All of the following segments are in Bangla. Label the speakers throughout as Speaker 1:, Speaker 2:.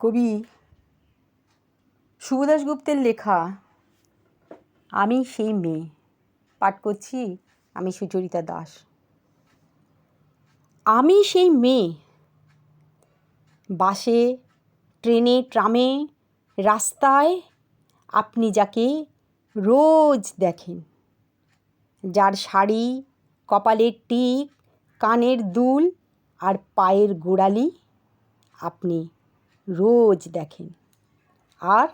Speaker 1: কবি শুভ দাশগুপ্তের লেখা আমি সেই মেয়ে পাঠ করছি। আমি সুচরিতা দাস। আমি সেই মেয়ে, বাসে, ট্রেনে, ট্রামে, রাস্তায় আপনি যাকে রোজ দেখেন, যার শাড়ি, কপালের টিপ, কানের দুল আর পায়ের গোড়ালি আপনি রোজ দেখেন। আর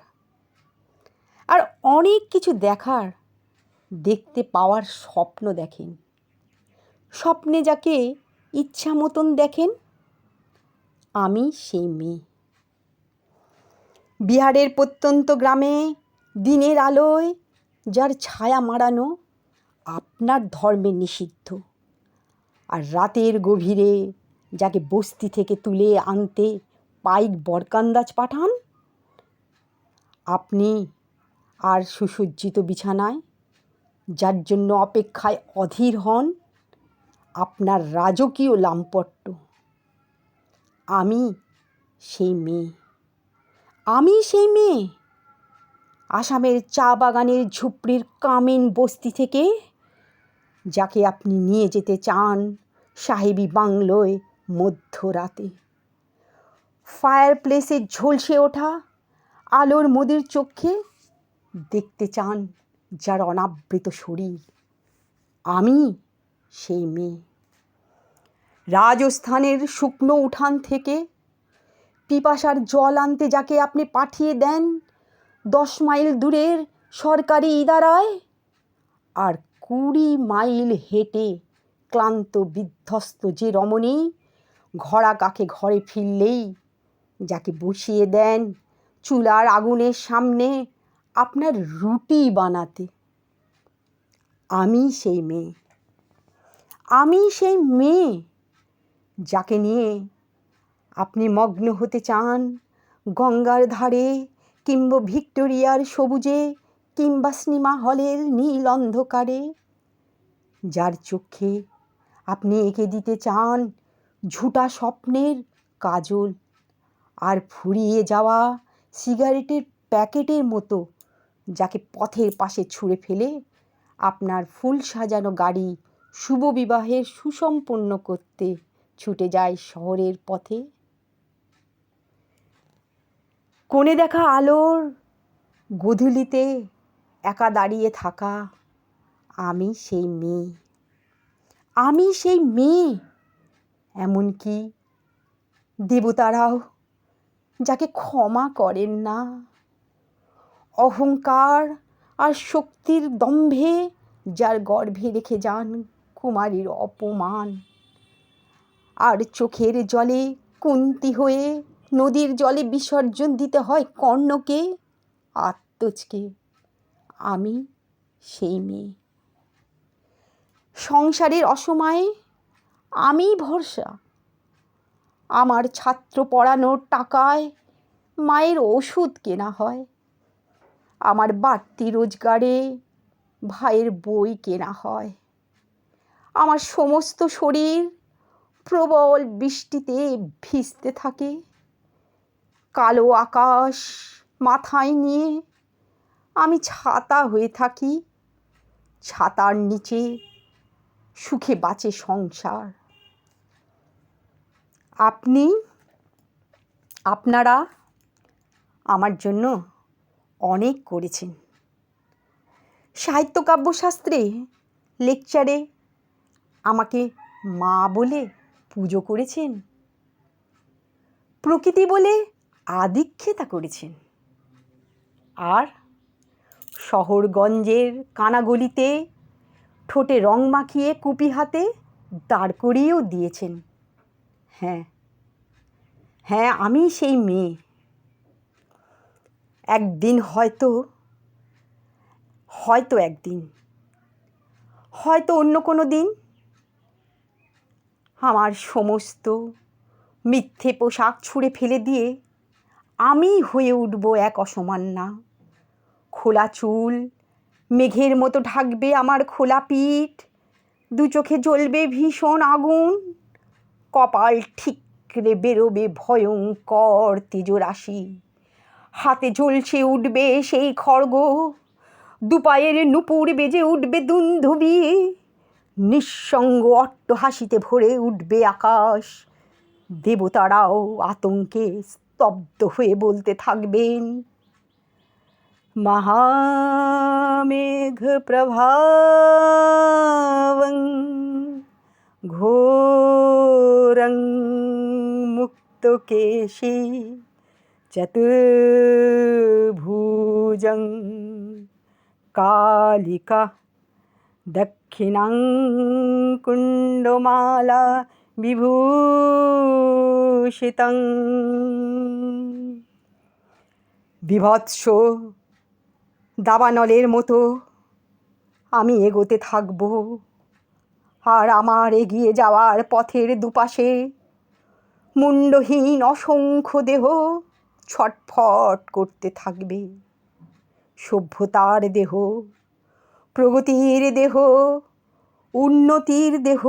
Speaker 1: আর অনেক কিছু দেখার, দেখতে পাওয়ার স্বপ্ন দেখেন। স্বপ্নে যাকে ইচ্ছা মতন দেখেন, আমি সেই মেয়ে। বিহারের প্রত্যন্ত গ্রামে দিনের আলোয় যার ছায়া মাড়ানো আপনার ধর্মে নিষিদ্ধ, আর রাতের গভীরে যাকে বস্তি থেকে তুলে আনতে পাইক বরকান্দাজ পাঠান, আপনি আর সুসজ্জিত বিছানায় যার জন্য অপেক্ষায় অধীর হন, আপনার রাজকীয় লামপট্ট, আমি সেই মেয়ে। আমি সেই মেয়ে, আসামের চা বাগানের ঝুপড়ির কামিন বস্তি থেকে যাকে আপনি নিয়ে যেতে চান সাহেবি বাংলোয় মধ্যরাতে। ফায়ার প্লেসে ঝলসে ওঠা আলোর মোদির চোখে দেখতে চান যার অনাবৃত শরীর, আমি সেই মেয়ে। রাজস্থানের শুকনো উঠান থেকে পিপাসার জল আনতে যাকে আপনি পাঠিয়ে দেন 10 মাইল দূরের সরকারি ইদারায়, আর 20 মাইল হেঁটে ক্লান্ত বিধ্বস্ত যে রমণী ঘোড়া কাকে ঘরে ফিরলেই যাকে বসিয়ে দেন চুলার আগুনের সামনে আপনার রুটি বানাতে, আমি সেই মেয়ে। আমি সেই মেয়ে যাকে নিয়ে আপনি মগ্ন হতে চান গঙ্গার ধারে, কিংবা ভিক্টোরিয়ার সবুজে, কিংবা সিনেমা হলের নীল অন্ধকারে, যার চোখে আপনি এঁকে দিতে চান ঝুটা স্বপ্নের কাজল, আর ফুরিয়ে যাওয়া সিগারেটের প্যাকেটের মতো যাকে পথের পাশে ছুঁড়ে ফেলে আপনার ফুল সাজানো গাড়ি শুভ বিবাহের সুসম্পন্ন করতে ছুটে যায় শহরের পথে। কোণে দেখা আলোর গোধূলিতে একা দাঁড়িয়ে থাকা আমি সেই মেয়ে। আমি সেই মেয়ে, এমনকি দেবতারাও যাকে ক্ষমা করেন না। অহংকার আর শক্তির দম্ভে যার গর্ভে রেখে যান কুমারীর অপমান, আর চোখের জলে কুন্তি হয়ে নদীর জলে বিসর্জন দিতে হয় কর্ণকে, আত্মজকে, আমি সেই মেয়ে। সংসারের অসময়ে আমি ভরসা, আমার ছাত্র পড়ানোর টাকায় মায়ের ওষুধ কেনা হয়, আমার বাড়তি রোজগারে ভাইয়ের বই কেনা হয়, আমার সমস্ত শরীর প্রবল বৃষ্টিতে ভিজতে থাকে, কালো আকাশ মাথায় নিয়ে আমি ছাতা হয়ে থাকি, ছাতার নিচে সুখে বাঁচে সংসার। আপনারা আমার জন্য অনেক করেছেন। সাহিত্য কাব্যশাস্ত্রে লেকচারে আমাকে মা বলে পুজো করেছেন, প্রকৃতি বলে আদিক্ষেতা করেছেন, আর শহরগঞ্জের কানাগলিতে ঠোঁটে রং মাখিয়ে কুপি হাতে দাঁড় করিয়েও দিয়েছেন। হ্যাঁ হ্যাঁ, আমি সেই মেয়ে। একদিন হয়তো অন্য কোনো দিন আমার সমস্ত মিথ্যে পোশাক ছুঁড়ে ফেলে দিয়ে আমি হয়ে উঠব এক অসমান্না। খোলা চুল মেঘের মতো ঢাকবে আমার খোলা পিঠ, দু চোখে জ্বলবে ভীষণ আগুন, কপাল ঠিক ঠেকরে বেরোবে ভয়ঙ্কর তেজরাশি। হাতে ঝলসে উঠবে সেই খড়গ, দুপায়ের নূপুর বেজে উঠবে দুন্ধুবি, নিঃসঙ্গ অট্টহাসিতে ভরে উঠবে আকাশ। দেবতারাও আতঙ্কে স্তব্ধ হয়ে বলতে থাকবেন, মহামেঘ প্রভাবং ঘোরং মুক্তকেশী চতুর্ভুজং কালিকা দক্ষিণাং কুণ্ডমালা বিভূষিতং। বিভৎস দাবানলের মতো আমি এগোতে থাকব, আর আমার এগিয়ে যাওয়ার পথের দুপাশে মুণ্ডহীন অসংখ্য দেহ ছটফট করতে থাকবে। সভ্যতার দেহ, প্রগতির দেহ, উন্নতির দেহ,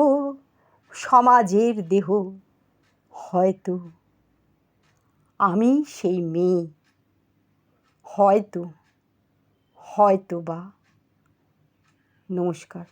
Speaker 1: সমাজের দেহ। হয়তো আমি সেই মেয়ে, হয়তো বা। নমস্কার।